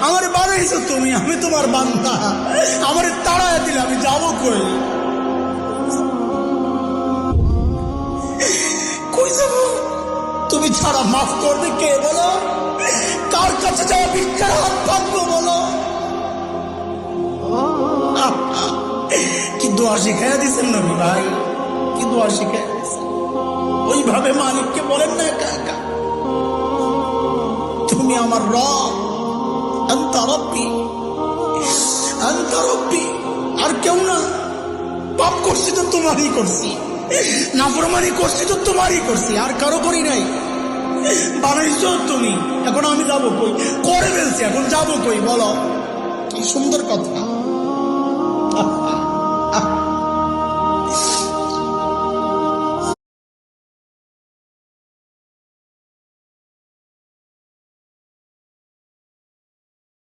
আমার বানাইছো তুমি, আমি তোমার বান্দা। আমার তাড়ায় দিলে আমি যাবো কই? কই যাবো? তুমি ছাড়া মাফ করবে কে বলো? কার কাছে যাওয়া ভিক্ষার হাত পাতবো বলো? কি দোয়া শিখাইয়া দিচ্ছেন নবী ভাই, কি দোয়া শিখাইয়া দিচ্ছেন। ওইভাবে মালিককে বলেন না, একা একা তুমি আমার রব, আনতা রব্বি, আনতা রব্বি, আর কেউ না। পাপ করছি তো তোমারই করছি, নাফরমানি করছি তো তোমারই করছি, আর কারো করি নাই। বানাইছো তুমি, এখন আমি যাবো কই? করে ফেলছি, এখন যাবো কই বলো? কি সুন্দর কথা।